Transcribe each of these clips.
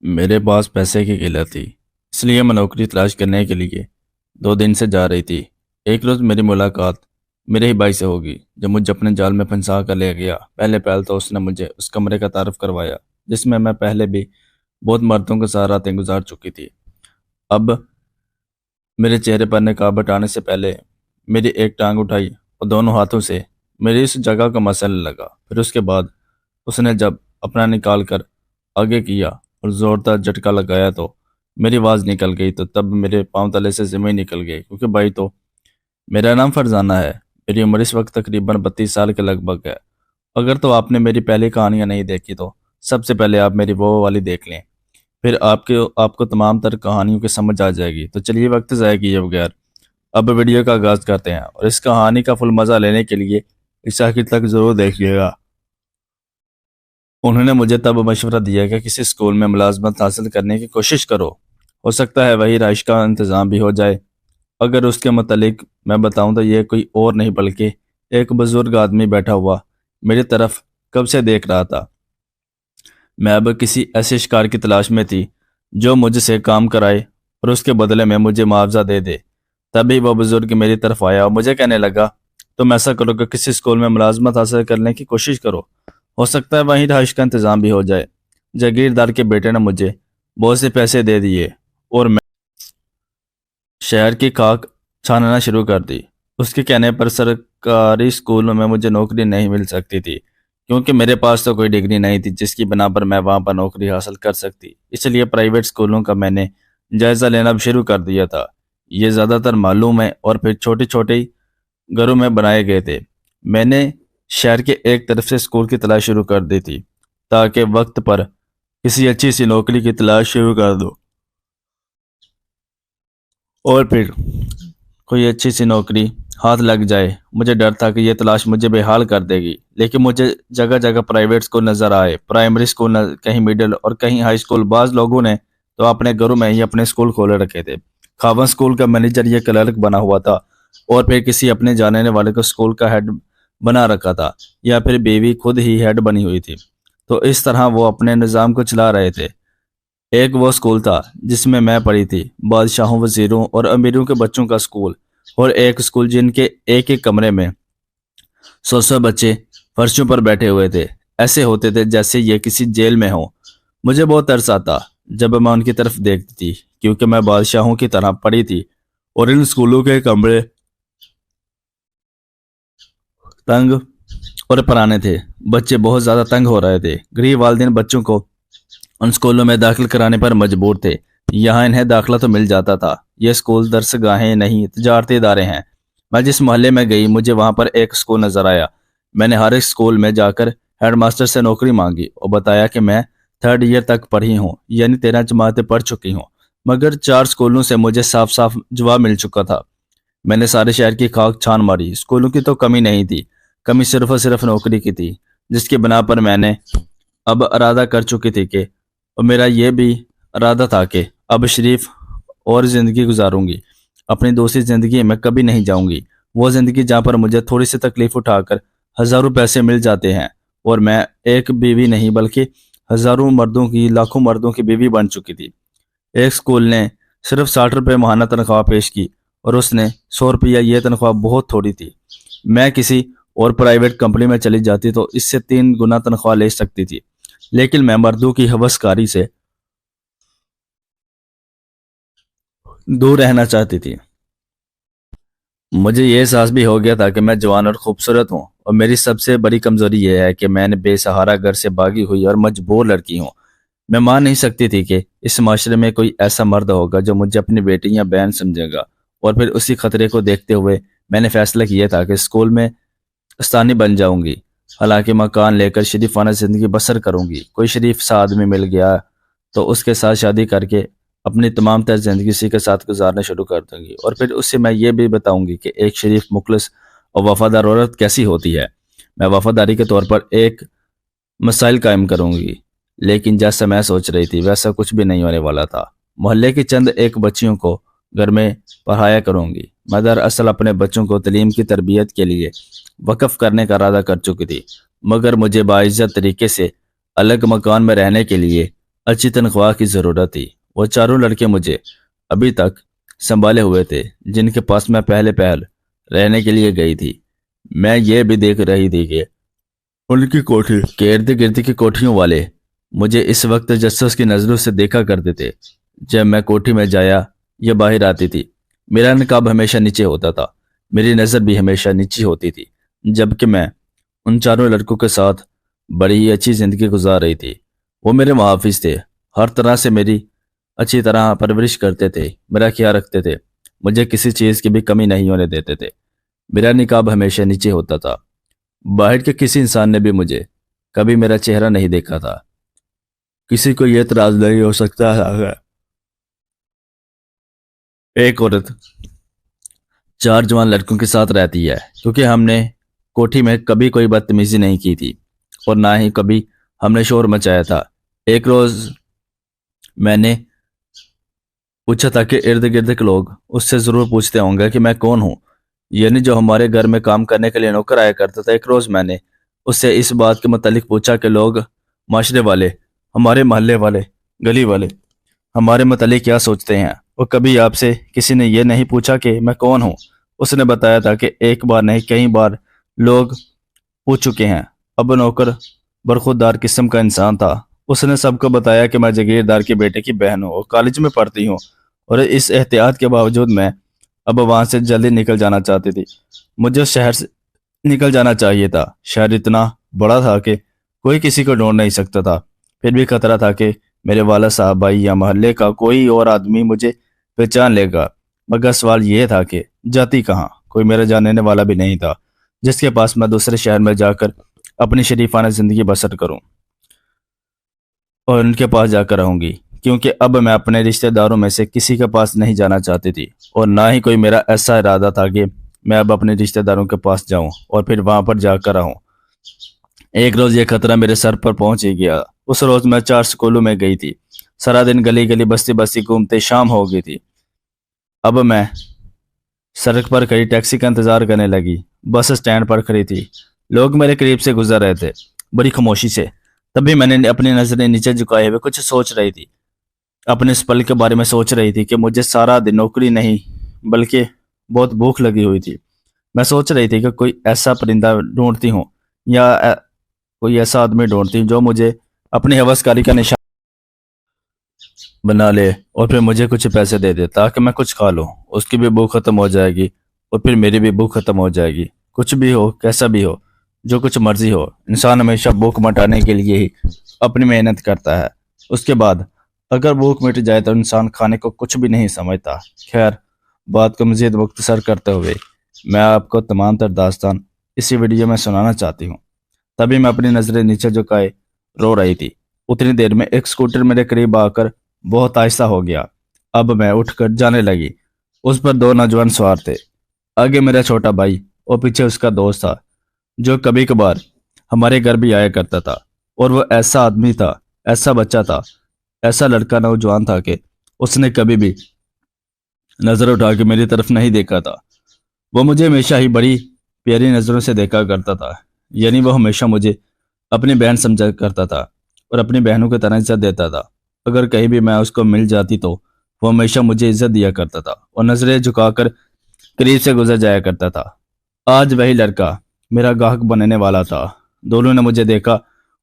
میرے پاس پیسے کی قلت تھی، اس لیے میں نوکری تلاش کرنے کے لیے 2 دن سے جا رہی تھی۔ ایک روز میری ملاقات میرے ہی بھائی سے ہوگی جو مجھے اپنے جال میں پھنسا کر لے گیا۔ پہلے پہل تو اس نے مجھے اس کمرے کا تعارف کروایا جس میں پہلے بھی بہت مردوں کے ساتھ راتیں گزار چکی تھی۔ اب میرے چہرے پر نقاب ہٹانے سے پہلے میری ایک ٹانگ اٹھائی اور دونوں ہاتھوں سے میری اس جگہ کا مسئلہ لگا۔ پھر اس کے بعد اس نے جب اپنا نکال کر آگے کیا اور زوردار جھٹکا لگایا تو میری آواز نکل گئی، تو تب میرے پاؤں تلے سے زمین نکل گئی۔ کیونکہ بھائی تو میرا نام فرزانہ ہے، میری عمر اس وقت تقریباً 32 سال کے لگ بھگ ہے۔ اگر تو آپ نے میری پہلی کہانیاں نہیں دیکھی تو سب سے پہلے آپ میری وہ والی دیکھ لیں، پھر آپ کو تمام تر کہانیوں کی سمجھ آ جائے گی۔ تو چلیے وقت ضائع کیے بغیر اب ویڈیو کا آغاز کرتے ہیں، اور اس کہانی کا فل مزہ لینے کے لیے اس آخر تک ضرور دیکھیے گا۔ انہوں نے مجھے تب مشورہ دیا کہ کسی اسکول میں ملازمت حاصل کرنے کی کوشش کرو، ہو سکتا ہے وہی رہائش کا انتظام بھی ہو جائے۔ اگر اس کے متعلق میں بتاؤں تو یہ کوئی اور نہیں بلکہ ایک بزرگ آدمی بیٹھا ہوا میری طرف کب سے دیکھ رہا تھا۔ میں اب کسی ایسے شکار کی تلاش میں تھی جو مجھ سے کام کرائے اور اس کے بدلے میں مجھے معاوضہ دے دے۔ تبھی وہ بزرگ میری طرف آیا اور مجھے کہنے لگا، تم ایسا کرو کہ کسی اسکول میں ملازمت حاصل کرنے کی کوشش کرو، ہو سکتا ہے وہیں رہائش کا انتظام بھی ہو جائے۔ جاگیردار کے بیٹے نے مجھے بہت سے پیسے دے دیے اور میں شہر کی خاک چھاننا شروع کر دی۔ اس کے کہنے پر سرکاری اسکول میں مجھے نوکری نہیں مل سکتی تھی، کیونکہ میرے پاس تو کوئی ڈگری نہیں تھی جس کی بنا پر میں وہاں پر نوکری حاصل کر سکتی۔ اس لیے پرائیویٹ اسکولوں کا میں نے جائزہ لینا بھی شروع کر دیا تھا۔ یہ زیادہ تر معلوم ہے اور پھر چھوٹے چھوٹے گھروں میں بنائے گئے تھے۔ میں نے شہر کے ایک طرف سے اسکول کی تلاش شروع کر دی تھی تاکہ وقت پر کسی اچھی سی نوکری کی تلاش شروع کر دو، اور پھر کوئی اچھی سی نوکری ہاتھ لگ جائے۔ مجھے ڈر تھا کہ یہ تلاش مجھے بے حال کر دے گی، لیکن مجھے جگہ جگہ پرائیویٹ اسکول نظر آئے، پرائمری اسکول کہیں مڈل اور کہیں ہائی اسکول۔ بعض لوگوں نے تو اپنے گھروں میں ہی اپنے اسکول کھولے رکھے تھے۔ خواہاں اسکول کا مینیجر یا کلرک بنا ہوا تھا، اور پھر کسی اپنے جاننے والے کو اسکول کا ہیڈ بنا رکھا تھا، یا پھر بیوی خود ہی ہیڈ بنی ہوئی تھی۔ تو اس طرح وہ اپنے نظام کو چلا رہے تھے۔ ایک وہ اسکول تھا جس میں پڑھی تھی، بادشاہوں، وزیروں اور امیروں کے بچوں کا اسکول، اور ایک اسکول جن کے ایک ایک کمرے میں 100 بچے فرشوں پر بیٹھے ہوئے تھے، ایسے ہوتے تھے جیسے یہ کسی جیل میں ہوں۔ مجھے بہت ترس آتا جب میں ان کی طرف دیکھتی تھی، کیونکہ میں بادشاہوں کی طرح پڑھی تھی، اور ان اسکولوں کے کمرے تنگ اور پرانے تھے۔ بچے بہت زیادہ تنگ ہو رہے تھے۔ غریب والدین بچوں کو ان اسکولوں میں داخل کرانے پر مجبور تھے۔ یہاں انہیں داخلہ تو مل جاتا تھا۔ یہ اسکول درس گاہیں نہیں، تجارتی ادارے ہیں۔ میں جس محلے میں گئی مجھے وہاں پر ایک اسکول نظر آیا۔ میں نے ہر ایک اسکول میں جا کر ہیڈ ماسٹر سے نوکری مانگی اور بتایا کہ میں 3rd ایئر تک پڑھی ہوں، یعنی 13 جماعتیں پڑھ چکی ہوں، مگر 4 اسکولوں سے مجھے صاف صاف جواب مل چکا تھا۔ میں نے سارے شہر کی خاک چھان ماری۔ اسکولوں کی تو کمی نہیں تھی، کمی صرف اور صرف نوکری کی تھی، جس کی بنا پر میں نے اب ارادہ کر چکی تھی کہ، اور میرا یہ بھی ارادہ تھا کہ اب شریف اور زندگی گزاروں گی۔ اپنی دوسری زندگی میں کبھی نہیں جاؤں گی، وہ زندگی جہاں پر مجھے تھوڑی سی تکلیف اٹھا کر ہزاروں پیسے مل جاتے ہیں، اور میں ایک بیوی نہیں بلکہ ہزاروں مردوں کی، لاکھوں مردوں کی بیوی بن چکی تھی۔ ایک اسکول نے صرف 60 روپے ماہانہ تنخواہ پیش کی، اور اس نے 100 روپیہ، یہ تنخواہ بہت تھوڑی تھی۔ میں کسی اور پرائیویٹ کمپنی میں چلی جاتی تو اس سے 3 گنا تنخواہ لے سکتی تھی، لیکن میں مردوں کی ہوس کاری سے دور رہنا چاہتی تھی۔ مجھے یہ احساس بھی ہو گیا تھا کہ میں جوان اور خوبصورت ہوں، اور میری سب سے بڑی کمزوری یہ ہے کہ میں نے بے سہارا گھر سے بھاگی ہوئی اور مجبور لڑکی ہوں۔ میں مان نہیں سکتی تھی کہ اس معاشرے میں کوئی ایسا مرد ہوگا جو مجھے اپنی بیٹی یا بہن سمجھے گا، اور پھر اسی خطرے کو دیکھتے ہوئے میں نے فیصلہ کیا تھا کہ اسکول میں استانی بن جاؤں گی، حالانکہ مکان لے کر شریفانہ زندگی بسر کروں گی۔ کوئی شریف سا آدمی مل گیا تو اس کے ساتھ شادی کر کے اپنی تمام تر زندگی اسی کے ساتھ گزارنا شروع کر دوں گی، اور پھر اس سے میں یہ بھی بتاؤں گی کہ ایک شریف، مخلص اور وفادار عورت کیسی ہوتی ہے۔ میں وفاداری کے طور پر ایک مسائل قائم کروں گی، لیکن جیسا میں سوچ رہی تھی ویسا کچھ بھی نہیں ہونے والا تھا۔ محلے کی چند ایک بچیوں کو گھر میں پڑھایا کروں گی۔ میں دراصل اپنے بچوں کو تعلیم کی تربیت کے لیے وقف کرنے کا ارادہ کر چکی تھی، مگر مجھے باعزت طریقے سے الگ مکان میں رہنے کے لیے अच्छी तनख्वाह की ज़रूरत थी। वो चारों लड़के मुझे अभी तक संभाले हुए थे, जिनके पास मैं पहले पहल रहने के लिए गई थी। मैं ये भी देख रही थी कि उनकी कोठी के इर्द गिर्द की कोठियों वाले मुझे इस वक्त जस्सस की नज़रों से देखा करते थे। जब मैं कोठी में जाया या बाहर आती थी, मेरा नकाब हमेशा नीचे होता था। मेरी नज़र भी हमेशा नीचे होती थी, जबकि मैं उन चारों लड़कों के साथ बड़ी ही अच्छी ज़िंदगी गुजार रही थी। वो मेरे मुहाफिज थे, हर तरह से मेरी अच्छी तरह परवरिश करते थे, मेरा ख्याल रखते थे, मुझे किसी चीज़ की भी कमी नहीं होने देते थे। मेरा निकाब हमेशा नीचे होता था। बाहर के किसी इंसान ने भी मुझे कभी मेरा चेहरा नहीं देखा था। किसी को यह एतराज नहीं हो सकता है। एक औरत चार जवान लड़कों के साथ रहती है, क्योंकि हमने कोठी में कभी कोई बदतमीजी नहीं की थी और ना ही कभी हमने शोर मचाया था। एक रोज मैंने पूछा था कि इर्द गिर्द के लोग उससे जरूर पूछते होंगे कि मैं कौन हूँ, यानी जो हमारे घर में काम करने के लिए नौकर आया करता था। एक रोज मैंने उससे इस बात के मुतालिक पूछा कि लोग, माशरे वाले, हमारे मोहल्ले वाले, गली वाले हमारे मुतालिक क्या सोचते हैं। और कभी आपसे किसी ने यह नहीं पूछा कि मैं कौन हूँ। उसने बताया था कि एक बार नहीं कई बार लोग पूछ चुके हैं। अब नौकर बरखुरदार किस्म का इंसान था। उसने सबको बताया कि मैं जागीरदार के बेटे की बहन हूँ और कॉलेज में पढ़ती हूँ, और इस एहतियात के बावजूद मैं अब वहां से जल्दी निकल जाना चाहती थी। मुझे उस शहर से निकल जाना चाहिए था। शहर इतना बड़ा था कि कोई किसी को ढूंढ नहीं सकता था। फिर भी खतरा था कि मेरे वाला साहब भाई या मोहल्ले का कोई और आदमी मुझे पहचान लेगा। मगर सवाल यह था कि जाती कहाँ। कोई मेरा जानने वाला भी नहीं था जिसके पास मैं दूसरे शहर में जाकर अपनी शरीफाना जिंदगी बसर करूं और उनके पास जाकर रहूंगी, क्योंकि अब मैं अपने रिश्तेदारों में से किसी के पास नहीं जाना चाहती थी और ना ही कोई मेरा ऐसा इरादा था कि मैं अब अपने रिश्तेदारों के पास जाऊं और फिर वहां पर जाकर रहूं। एक रोज ये खतरा मेरे सर पर पहुंच ही गया। उस रोज मैं 4 स्कूलों में गई थी। सारा दिन गली गली बस्ती बस्ती घूमते शाम हो गई थी। अब मैं सड़क पर खड़ी टैक्सी का इंतजार करने लगी। बस स्टैंड पर खड़ी थी। लोग मेरे करीब से गुजर रहे थे, बड़ी खामोशी से। तभी मैंने अपनी नजरें नीचे झुकाए हुए कुछ सोच रही थी। अपने इस पल के बारे में सोच रही थी कि मुझे सारा दिन नौकरी नहीं बल्कि बहुत भूख लगी हुई थी। मैं सोच रही थी कि कोई ऐसा परिंदा ढूंढती हूँ या कोई ऐसा आदमी ढूंढती हूँ जो मुझे अपनी हवसकारी का निशान बना ले और फिर मुझे कुछ पैसे दे दे ताकि मैं कुछ खा लूं। उसकी भी भूख खत्म हो जाएगी और फिर मेरी भी भूख खत्म हो जाएगी। कुछ भी हो, कैसा भी हो, जो कुछ मर्जी हो, इंसान हमेशा भूख मिटाने के लिए ही अपनी मेहनत करता है। उसके बाद अगर भूख मिट जाए तो इंसान खाने को कुछ भी नहीं समझता। खैर, बात को मजीद मुख्तसर करते हुए मैं आपको तमाम तर दास्तान इसी वीडियो में सुनाना चाहती हूँ। तभी मैं अपनी नजरें नीचे झुकाए रो रही थी। उतनी देर में एक स्कूटर मेरे करीब आकर बहुत आहिस्ता हो गया। अब मैं उठकर जाने लगी। उस पर 2 नौजवान सवार थे। आगे मेरा छोटा भाई और पीछे उसका दोस्त था, जो कभी कभार हमारे घर भी आया करता था। और वो ऐसा आदमी था, ऐसा बच्चा था, ऐसा लड़का नौजवान था कि उसने कभी भी नजर उठा के मेरी तरफ नहीं देखा था। वो मुझे हमेशा ही बड़ी प्यारी नजरों से देखा करता था, यानी वो हमेशा मुझे अपनी बहन समझा करता था और अपनी बहनों की तरह इज्जत देता था। अगर कहीं भी मैं उसको मिल जाती तो वो हमेशा मुझे इज्जत दिया करता था और नजरें झुकाकर करीब से गुजर जाया करता था। आज वही लड़का मेरा ग्राहक बनने वाला था। दोनों ने मुझे देखा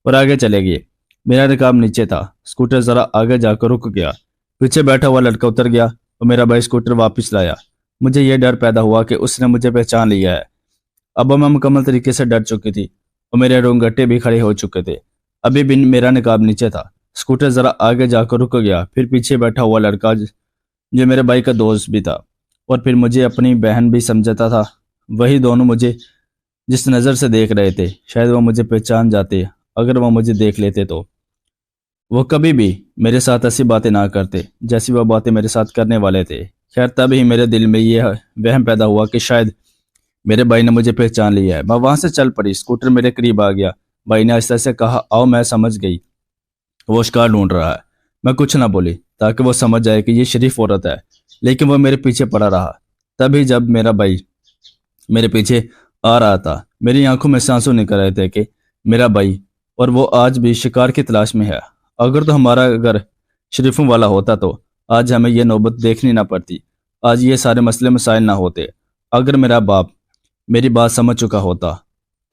और आगे चले गए। मेरा रिकाब नीचे था। स्कूटर जरा आगे जाकर रुक गया। पीछे बैठा हुआ लड़का उतर गया और मेरा भाई स्कूटर वापस लाया। मुझे यह डर पैदा हुआ कि उसने मुझे पहचान लिया है। अब मैं मुकम्मल तरीके से डर चुकी थी और मेरे रोंगटे भी खड़े हो चुके थे। अभी भी मेरा निकाब नीचे था। स्कूटर जरा आगे जाकर रुक गया। फिर पीछे बैठा हुआ लड़का, जो मेरे भाई का दोस्त भी था और फिर मुझे अपनी बहन भी समझता था, वही दोनों मुझे जिस नज़र से देख रहे थे, शायद वो मुझे पहचान जाते। अगर वो मुझे देख लेते तो वो कभी भी मेरे साथ ऐसी बातें ना करते जैसी वो बातें मेरे साथ करने वाले थे। खैर, तभी मेरे दिल में यह वहम पैदा हुआ कि शायद मेरे भाई ने मुझे पहचान लिया है। मैं वहां से चल पड़ी। स्कूटर मेरे करीब आ गया। भाई ने आहिस्ता से कहा, आओ। मैं समझ गई वो शिकार ढूंढ रहा है। मैं कुछ ना बोली ताकि वो समझ जाए कि ये शरीफ औरत है, लेकिन वो मेरे पीछे पड़ा रहा। तभी जब मेरा भाई मेरे पीछे आ रहा था, मेरी आंखों में से आंसू निकल रहे थे कि मेरा भाई और वो आज भी शिकार की तलाश में है। अगर तो हमारा घर शरीफों वाला होता तो आज हमें यह नौबत देखनी ना पड़ती, आज ये सारे मसले मसाइल ना होते। अगर मेरा बाप मेरी बात समझ चुका होता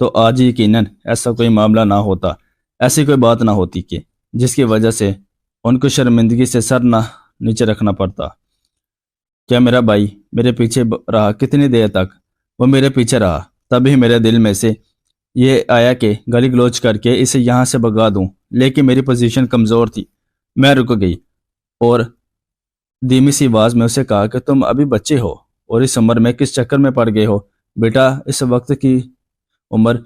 तो आज यकीनन ऐसा कोई मामला ना होता, ऐसी कोई बात ना होती कि जिसकी वजह से उनको शर्मिंदगी से सर ना नीचे रखना पड़ता। क्या मेरा भाई मेरे पीछे रहा कितनी देर तक? वो मेरे पीछे रहा, तभी मेरे दिल में से ये आया कि गाली गलौज करके इसे यहाँ से भगा दूं, लेकिन मेरी पोजीशन कमज़ोर थी। मैं रुक गई और धीमी सी आवाज में उसे कहा कि तुम अभी बच्चे हो और इस उम्र में किस चक्कर में पड़ गए हो? बेटा, इस वक्त की उम्र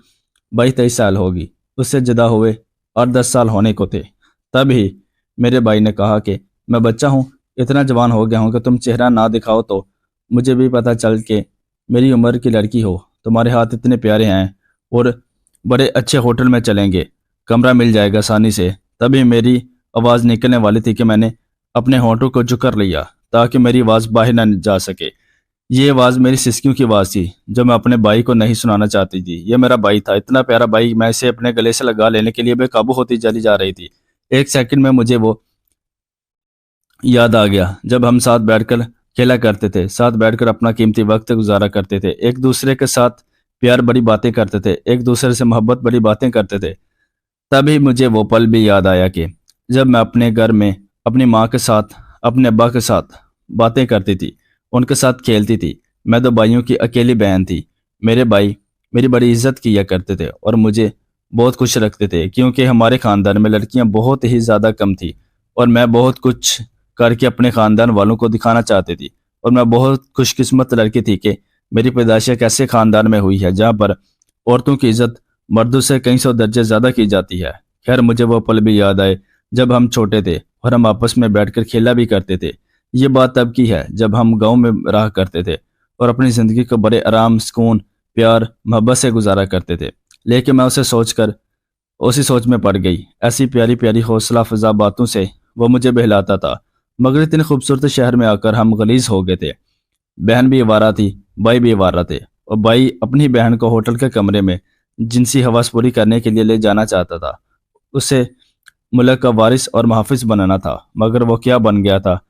22-23 साल होगी, उससे जुदा हुए 8-10 साल होने को थे। तभी मेरे भाई ने कहा कि मैं बच्चा हूँ, इतना जवान हो गया हूँ कि तुम चेहरा ना दिखाओ तो मुझे भी पता चल के मेरी उम्र की लड़की हो। तुम्हारे हाथ इतने प्यारे हैं और बड़े अच्छे होटल में चलेंगे, कमरा मिल जाएगा आसानी से। तभी मेरी आवाज़ निकलने वाली थी कि मैंने अपने होठों को झुकर लिया ताकि मेरी आवाज़ बाहर न जा सके। ये आवाज़ मेरी सिसकियों की आवाज़ थी जो मैं अपने भाई को नहीं सुनाना चाहती थी। ये मेरा भाई था, इतना प्यारा भाई, मैं इसे अपने गले से लगा लेने के लिए बेकाबू होती चली जा रही थी। एक सेकंड में मुझे वो याद आ गया जब हम साथ बैठकर खेला करते थे, साथ बैठकर अपना कीमती वक्त गुजारा करते थे, एक दूसरे के साथ प्यार बड़ी बातें करते थे, एक दूसरे से मोहब्बत बड़ी बातें करते थे। तभी मुझे वो पल भी याद आया कि जब मैं अपने घर में अपनी माँ के साथ, अपने अब्बा के साथ बातें करती थी, उनके साथ खेलती थी। मैं दो भाइयों की अकेली बहन थी। मेरे भाई मेरी बड़ी इज्जत किया करते थे और मुझे बहुत खुश रखते थे क्योंकि हमारे ख़ानदान में लड़कियां बहुत ही ज़्यादा कम थी और मैं बहुत कुछ करके अपने ख़ानदान वालों को दिखाना चाहती थी। और मैं बहुत खुशकिस्मत लड़की थी कि मेरी पैदाइश एक ऐसे ख़ानदान में हुई है जहाँ पर औरतों की इज्जत मर्दों से कई सौ दर्जे ज़्यादा की जाती है। खैर, मुझे वो पल भी याद आए जब हम छोटे थे और हम आपस में बैठकर खेला भी करते थे। ये बात तब की है जब हम गांव में रहा करते थे और अपनी ज़िंदगी को बड़े आराम, सुकून, प्यार, मोहब्बत से गुजारा करते थे। लेकिन मैं उसे सोचकर उसी सोच में पड़ गई। ऐसी प्यारी प्यारी हौसला अफजा बातों से वो मुझे बहलाता था, मगर इतने खूबसूरत शहर में आकर हम गलीज हो गए थे। बहन भी आवारा थी, भाई भी आवारा थे और भाई अपनी बहन को होटल के कमरे में जिनसी हवस पूरी करने के लिए ले जाना चाहता था। उसे मुल्क का वारिस और मुहाफिज बनाना था, मगर वो क्या बन गया था,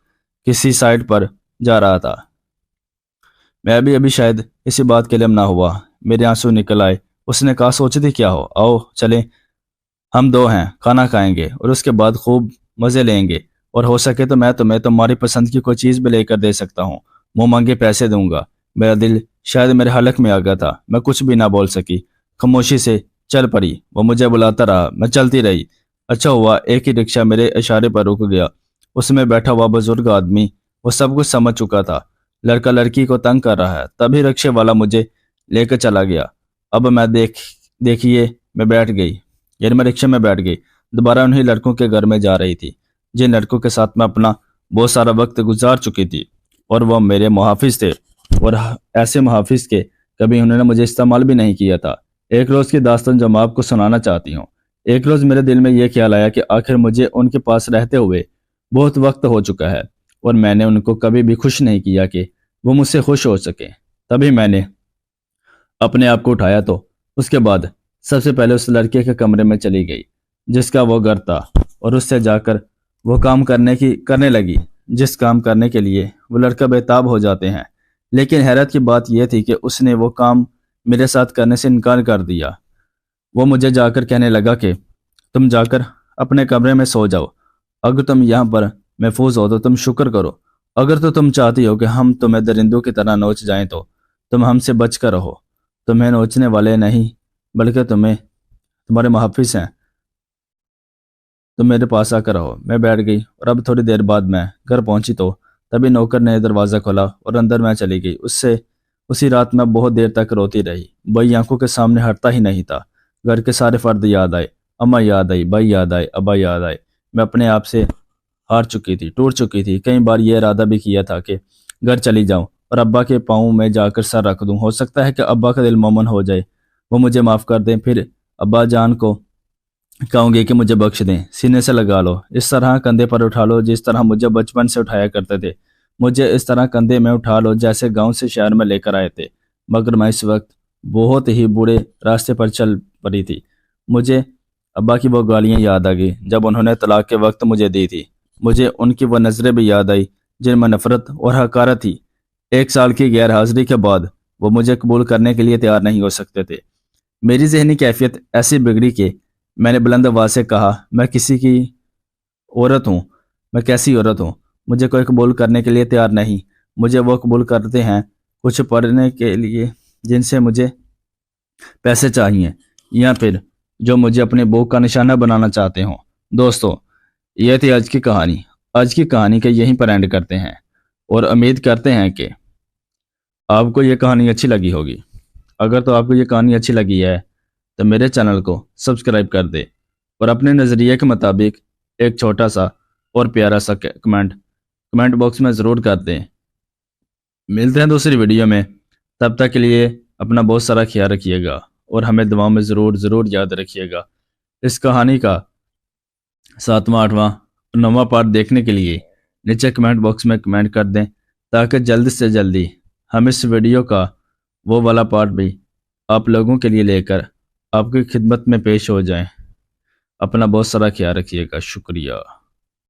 किसी साइड पर जा रहा था। मैं भी अभी शायद इसी बात के लिए ना हुआ। मेरे आंसू निकल आए। उसने कहा, सोचती क्या हो, आओ चलें, हम दो हैं, खाना खाएंगे और उसके बाद खूब मज़े लेंगे और हो सके तो मैं तुम्हें तुम्हारी पसंद की कोई चीज़ भी लेकर दे सकता हूँ, मुँह मांगे पैसे दूंगा। मेरा दिल शायद मेरे हलक में आ गया था, मैं कुछ भी ना बोल सकी, खामोशी से चल पड़ी। वो मुझे बुलाता रहा, मैं चलती रही। अच्छा हुआ एक ही रिक्शा मेरे इशारे पर रुक गया। उसमें बैठा हुआ बुजुर्ग आदमी वो सब कुछ समझ चुका था, लड़का लड़की को तंग कर रहा है। तभी रिक्शे वाला मुझे लेकर चला गया। अब मैं देखिए मैं बैठ गई, यानी मैं रिक्शे में बैठ गई। दोबारा उन्हीं लड़कों के घर में जा रही थी जिन लड़कों के साथ मैं अपना बहुत सारा वक्त गुजार चुकी थी और वह मेरे मुहाफिज थे और ऐसे मुहाफिज के कभी उन्होंने मुझे इस्तेमाल भी नहीं किया था। एक रोज़ की दास्तान जो मैं आपको सुनाना चाहती हूँ। एक रोज़ मेरे दिल में यह ख्याल आया कि आखिर मुझे उनके पास रहते हुए बहुत वक्त हो चुका है और मैंने उनको कभी भी खुश नहीं किया कि वो मुझसे खुश हो सके। तभी मैंने अपने आप को उठाया तो उसके बाद सबसे पहले उस लड़के के कमरे में चली गई जिसका वो घर था और उससे जाकर वो काम करने लगी जिस काम करने के लिए वो लड़का बेताब हो जाते हैं। लेकिन हैरत की बात यह थी कि उसने वो काम मेरे साथ करने से इनकार कर दिया। वो मुझे जाकर कहने लगा कि तुम जाकर अपने कमरे में सो जाओ, अगर तुम यहाँ पर महफूज हो तो तुम शुक्र करो, अगर तो तुम चाहती हो कि हम तुम्हें दरिंदों की तरह नोच जाएं तो तुम हमसे बच कर रहो। तुम्हें नोचने वाले नहीं बल्कि तुम्हारे मुहाफिज हैं, तुम मेरे पास आकर रहो। मैं बैठ गई और अब थोड़ी देर बाद मैं घर पहुंची तो तभी नौकर ने दरवाज़ा खोला और अंदर मैं चली गई। उससे उसी रात मैं बहुत देर तक रोती रही। भाई आंखों के सामने हटता ही नहीं था। घर के सारे फर्द याद आए, अम्मा याद आई, भाई याद आए, अब्बा याद आए। मैं अपने आप से हार चुकी थी, टूट चुकी थी। कई बार यह इरादा भी किया था कि घर चली जाऊं और अब्बा के पाँव में जाकर सर रख दूं। हो सकता है कि अब्बा का दिल मोमन हो जाए, वो मुझे माफ़ कर दें। फिर अब्बा जान को कहूँगी कि मुझे बख्श दें, सीने से लगा लो, इस तरह कंधे पर उठा लो जिस तरह मुझे बचपन से उठाया करते थे। मुझे इस तरह कंधे में उठा लो जैसे गांव से शहर में लेकर आए थे। मगर मैं इस वक्त बहुत ही बुरे रास्ते पर चल पड़ी थी। मुझे ابا کی وہ گالیاں یاد آ گئی جب انہوں نے طلاق کے وقت مجھے دی تھی۔ مجھے ان کی وہ نظریں بھی یاد آئی جن میں نفرت اور حقارت تھی۔ 1 سال کی غیر حاضری کے بعد وہ مجھے قبول کرنے کے لیے تیار نہیں ہو سکتے تھے۔ میری ذہنی کیفیت ایسی بگڑی کہ میں نے بلند آواز سے کہا، میں کسی کی عورت ہوں، میں کیسی عورت ہوں؟ مجھے کوئی قبول کرنے کے لیے تیار نہیں۔ مجھے وہ قبول کرتے ہیں کچھ پڑھنے کے لیے جن سے مجھے پیسے چاہیے، یا پھر جو مجھے اپنے بھوک کا نشانہ بنانا چاہتے ہوں۔ دوستو، یہ تھی آج کی کہانی۔ آج کی کہانی کا یہیں پر اینڈ کرتے ہیں اور امید کرتے ہیں کہ آپ کو یہ کہانی اچھی لگی ہوگی۔ اگر تو آپ کو یہ کہانی اچھی لگی ہے تو میرے چینل کو سبسکرائب کر دے اور اپنے نظریے کے مطابق ایک چھوٹا سا اور پیارا سا کمنٹ باکس میں ضرور کر دیں۔ ملتے ہیں دوسری ویڈیو میں، تب تک کے لیے اپنا بہت سارا خیال رکھیے گا اور ہمیں دعاؤں میں ضرور یاد رکھیے گا۔ اس کہانی کا 7واں، 8واں اور 9واں پارٹ دیکھنے کے لیے نیچے کمنٹ باکس میں کمنٹ کر دیں تاکہ جلد سے جلدی ہم اس ویڈیو کا وہ والا پارٹ بھی آپ لوگوں کے لیے لے کر آپ کی خدمت میں پیش ہو جائیں۔ اپنا بہت سارا خیال رکھیے گا۔ شکریہ۔